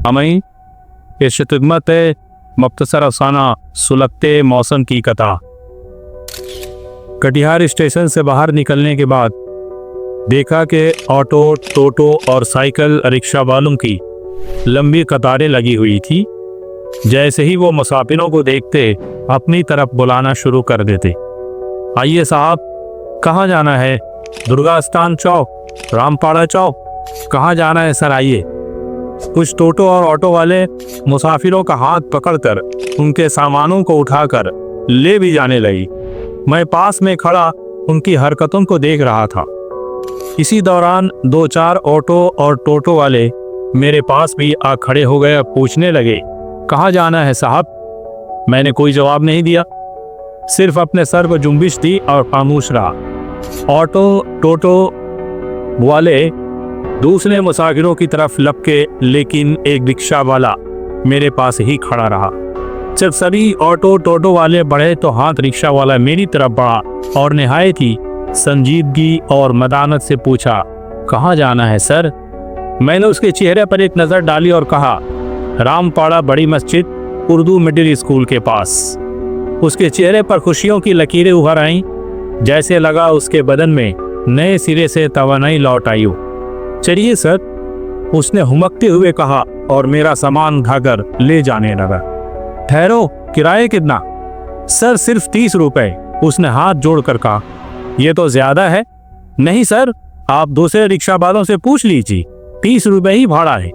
हमें इस खिदमत मुख्तसर अफसाना सुलगते मौसम की कथा। कटिहार स्टेशन से बाहर निकलने के बाद देखा कि ऑटो, टोटो और साइकिल रिक्शा वालों की लंबी कतारें लगी हुई थी। जैसे ही वो मुसाफिरों को देखते अपनी तरफ बुलाना शुरू कर देते। आइए साहब, कहाँ जाना है? दुर्गा स्थान चौक, रामपाड़ा चौक, कहाँ जाना है सर? आइए। कुछ टोटो और ऑटो वाले मुसाफिरों का हाथ पकड़कर उनके सामानों को उठाकर ले भी जाने लगी। मैं पास में खड़ा उनकी हरकतों को देख रहा था। इसी दौरान 2-4 ऑटो और टोटो वाले मेरे पास भी आ खड़े हो गए। पूछने लगे, कहाँ जाना है साहब? मैंने कोई जवाब नहीं दिया, सिर्फ अपने सर को जुम्बिश दी और खामोश रहा। ऑटो, टोटो वाले दूसरे मुसाफिरों की तरफ लपके, लेकिन एक रिक्शा वाला मेरे पास ही खड़ा रहा। जब सभी ऑटो, टोटो वाले बढ़े तो हाथ रिक्शा वाला मेरी तरफ बढ़ा और निहायत ही संजीदगी और मदानत से पूछा, कहाँ जाना है सर? मैंने उसके चेहरे पर एक नज़र डाली और कहा, रामपाड़ा बड़ी मस्जिद, उर्दू मिडिल स्कूल के पास। उसके चेहरे पर खुशियों की लकीरें उभर आईं, जैसे लगा उसके बदन में नए सिरे से तवानाई लौट आई हो। चलिए सर, उसने हुमकते हुए कहा और मेरा सामान उठाकर ले जाने लगा। ठहरो, किराया कितना? सर सिर्फ 30 रुपए, उसने हाथ जोड़कर कहा। यह तो ज्यादा है। नहीं सर, आप दूसरे रिक्शा वालों से पूछ लीजिए, 30 रुपए ही भाड़ा है।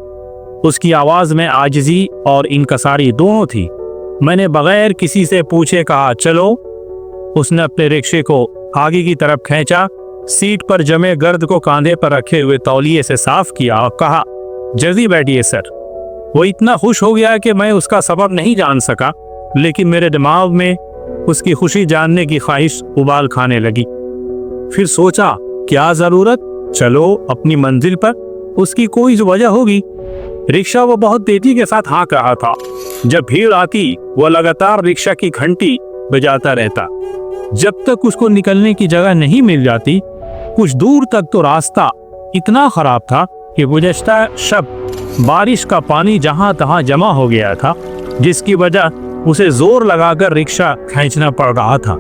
उसकी आवाज में आजिजी और इनकसारी दोनों थी। मैंने बगैर किसी से पूछे कहा, चलो। उसने अपने रिक्शे को आगे की तरफ खींचा, सीट पर जमे गर्द को कांधे पर रखे हुए तौलिए से साफ किया और कहा, जल्दी बैठिए सर। वो इतना खुश हो गया कि मैं उसका सबब नहीं जान सका, लेकिन मेरे दिमाग में उसकी खुशी जानने की ख्वाहिश उबाल खाने लगी। फिर सोचा, क्या जरूरत, चलो अपनी मंजिल पर, उसकी कोई वजह होगी। रिक्शा वो बहुत तेजी के साथ हाँक रहा था। जब भीड़ आती वो लगातार रिक्शा की घंटी बजाता रहता, जब तक उसको निकलने की जगह नहीं मिल जाती। कुछ दूर तक तो रास्ता इतना खराब था कि गुज़श्ता शब बारिश का पानी जहां तहां जमा हो गया था, जिसकी वजह उसे जोर लगाकर रिक्शा खींचना पड़ रहा था।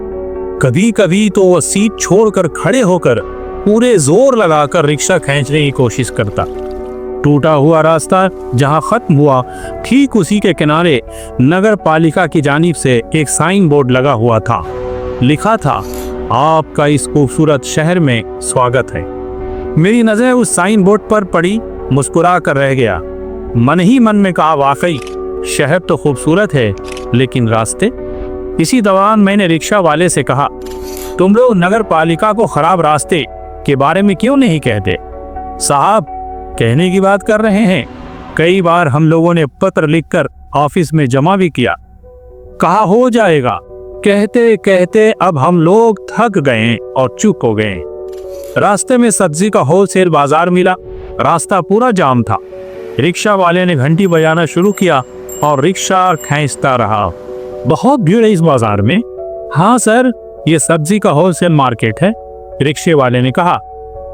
कभी कभी तो वह सीट छोड़कर खड़े होकर पूरे जोर लगाकर रिक्शा खींचने की कोशिश करता। टूटा हुआ रास्ता जहां खत्म हुआ, ठीक उसी के किनारे नगर पालिका की जानिब से एक साइन बोर्ड लगा हुआ था। लिखा था, आपका इस खूबसूरत शहर में स्वागत है। मेरी नजर उस साइन बोर्ड पर पड़ी, मुस्कुरा कर रह गया। मन ही मन में कहा, वाकई शहर तो खूबसूरत है, लेकिन रास्ते। इसी दौरान मैंने रिक्शा वाले से कहा, तुम लोग नगर पालिका को खराब रास्ते के बारे में क्यों नहीं कहते? साहब, कहने की बात कर रहे हैं, कई बार हम लोगों ने पत्र लिखकर ऑफिस में जमा भी किया, कहा हो जाएगा। कहते कहते अब हम लोग थक गए और चुप हो गए। रास्ते में सब्जी का होलसेल बाजार मिला, रास्ता पूरा जाम था। रिक्शा वाले ने घंटी बजाना शुरू किया और रिक्शा खींचता रहा। बहुत भीड़ है इस बाजार में। हाँ सर, ये सब्जी का होलसेल मार्केट है, रिक्शे वाले ने कहा।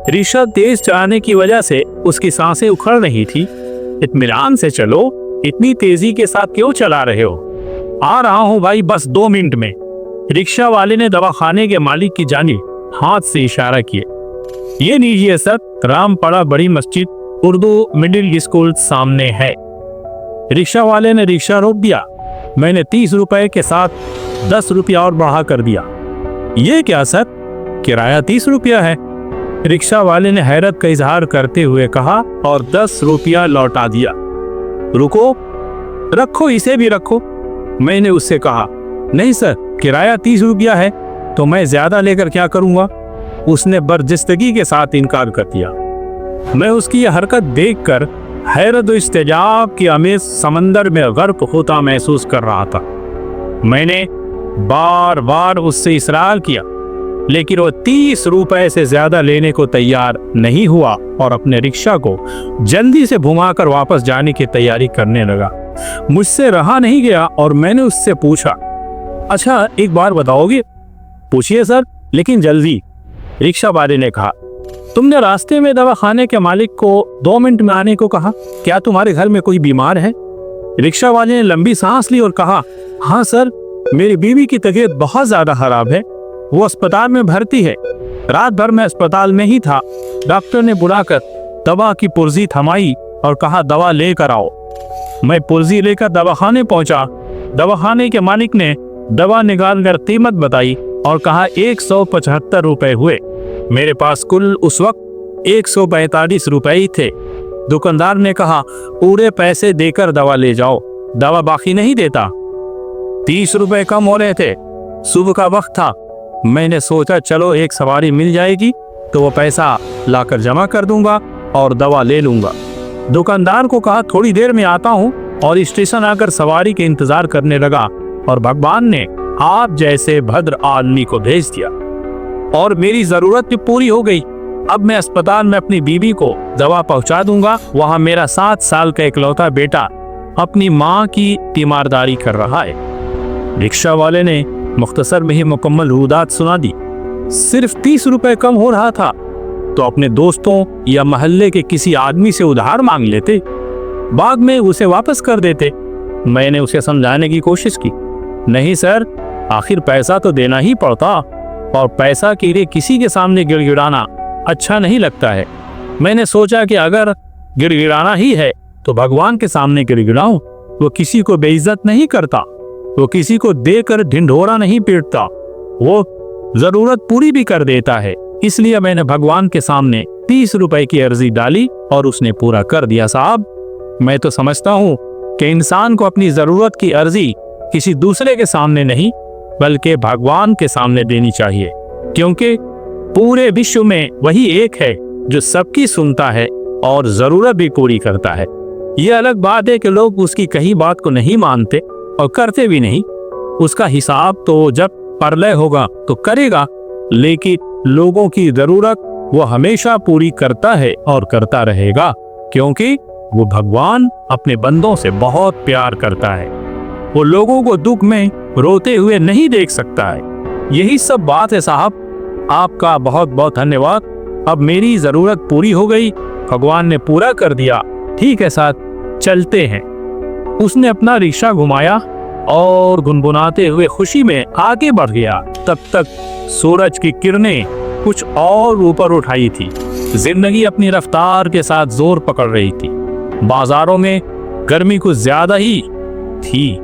रिक्शा तेज चलाने की वजह से उसकी सांसें उखड़ रही थी। इत्मीनान से चलो, इतनी तेजी के साथ क्यों चला रहे हो? आ रहा हूं भाई, बस 2 मिनट में। रिक्शा वाले ने दवाखाने के मालिक की जानिब हाथ से इशारा किया। ये लीजिए सर, रामपाड़ा बड़ी मस्जिद, उर्दू मिडिल स्कूल सामने है। रिक्शा वाले ने रिक्शा रोक दिया। मैंने 30 रुपए के साथ 10 रुपया और बढ़ा कर दिया। ये क्या सर, किराया 30 रुपया है? रिक्शा वाले ने हैरत का इजहार करते हुए कहा और 10 रुपया लौटा दिया। रुको, रखो, इसे भी रखो, मैंने उससे कहा। नहीं सर, किराया 30 रुपया है तो मैं ज्यादा लेकर क्या करूंगा? उसने बर्जस्तगी के साथ इनकार कर दिया। मैं उसकी यह हरकत देखकर हैरत और इस्तेजाब की अमेज समंदर में गर्क होता महसूस कर रहा था। मैंने बार बार उससे इसरार किया, लेकिन वो 30 रुपए से ज्यादा लेने को तैयार नहीं हुआ और अपने रिक्शा को जल्दी से घुमाकर वापस जाने की तैयारी करने लगा। मुझसे रहा नहीं गया और मैंने उससे पूछा, अच्छा एक बार बताओगे? पूछिए सर, लेकिन जल्दी, रिक्शा वाले ने कहा। तुमने रास्ते में दवा खाने के मालिक को 2 मिनट में आने को कहा, क्या तुम्हारे घर में कोई बीमार है? रिक्शा वाले ने लंबी सांस ली और कहा, हाँ सर, मेरी बीवी की तबीयत बहुत ज्यादा खराब है, वो अस्पताल में भर्ती है। रात भर मैं अस्पताल में ही था। डॉक्टर ने बुलाकर दवा की पुर्जी थमाई और कहा, दवा लेकर आओ। मैं पुर्जी लेकर दवाखाने पहुंचा। दवाखाने के मालिक ने दवा निकाल कर कीमत बताई और कहा 175 रुपए हुए। मेरे पास कुल उस वक्त 145 रुपए ही थे। दुकानदार ने कहा, पूरे पैसे देकर दवा ले जाओ, दवा बाकी नहीं देता। 30 रुपए कम हो रहे थे। सुबह का वक्त था। मैंने सोचा चलो एक सवारी मिल जाएगी तो वो पैसा लाकर जमा कर दूंगा और दवा ले लूंगा। दुकानदार को कहा, थोड़ी देर में आता हूँ, और स्टेशन आकर सवारी के इंतजार करने लगा। और भगवान ने आप जैसे भद्र आदमी को भेज दिया और मेरी जरूरत भी पूरी हो गई। अब मैं अस्पताल में अपनी बीवी को दवा पहुंचा दूंगा। वहां मेरा 7 साल का इकलौता बेटा अपनी माँ की तीमारदारी कर रहा है। रिक्शा वाले ने मुख्तसर में ही मुकम्मल रुदात सुना दी। सिर्फ 30 रुपए कम हो रहा था तो अपने दोस्तों या मोहल्ले के किसी आदमी से उधार मांग लेते, बाद में उसे वापस कर देते। मैंने उसे समझाने की कोशिश की, नहीं सर, आखिर पैसा तो देना ही पड़ता, और पैसा के लिए किसी के सामने गिड़गिड़ाना अच्छा नहीं लगता है। मैंने सोचा कि अगर गिड़गिड़ाना ही है तो भगवान के सामने गिड़गिड़ाऊं। वो किसी को बेइज्जत नहीं करता, वो किसी को देकर ढिंढोरा नहीं पीटता, वो जरूरत पूरी भी कर देता है। इसलिए मैंने भगवान के सामने 30 रुपए की अर्जी डाली और उसने पूरा कर दिया। साहब, मैं तो समझता हूँ कि इंसान को अपनी जरूरत की अर्जी किसी दूसरे के सामने नहीं बल्कि भगवान के सामने देनी चाहिए, क्योंकि पूरे विश्व में वही एक है जो सबकी सुनता है और जरूरत भी पूरी करता है। यह अलग बात है कि लोग उसकी कही बात को नहीं मानते और करते भी नहीं। उसका हिसाब तो जब परलय होगा तो करेगा, लेकिन लोगों की जरूरत वो हमेशा पूरी करता है और करता रहेगा, क्योंकि वो भगवान अपने बंदों से बहुत प्यार करता है। वो लोगों को दुख में रोते हुए नहीं देख सकता है। यही सब बात है साहब। आपका बहुत बहुत धन्यवाद। अब मेरी जरूरत पूरी हो गई, भगवान ने पूरा कर दिया। ठीक है साहब, चलते हैं। उसने अपना रिक्शा घुमाया और गुनगुनाते हुए खुशी में आगे बढ़ गया। तब तक सूरज की किरणें कुछ और ऊपर उठाई थी। जिंदगी अपनी रफ्तार के साथ जोर पकड़ रही थी। बाजारों में गर्मी कुछ ज्यादा ही थी।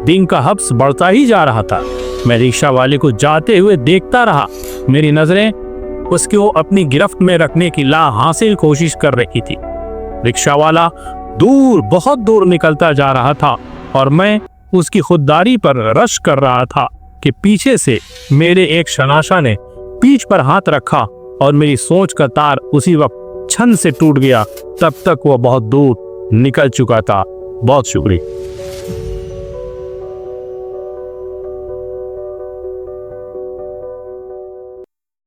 दिन का हब्स बढ़ता ही जा रहा था। मैं रिक्शा वाले को जाते हुए देखता रहा। मेरी नजरें उसको अपनी गिरफ्त में रखने की लाहासिल कोशिश कर रही थी। रिक्शा वाला दूर, बहुत दूर निकलता जा रहा था और मैं उसकी खुददारी पर रश कर रहा था कि पीछे से मेरे एक शनाशा ने पीठ पर हाथ रखा और मेरी सोच का तार उसी वक्त छन से टूट गया। तब तक वो बहुत दूर निकल चुका था। बहुत शुक्रिया।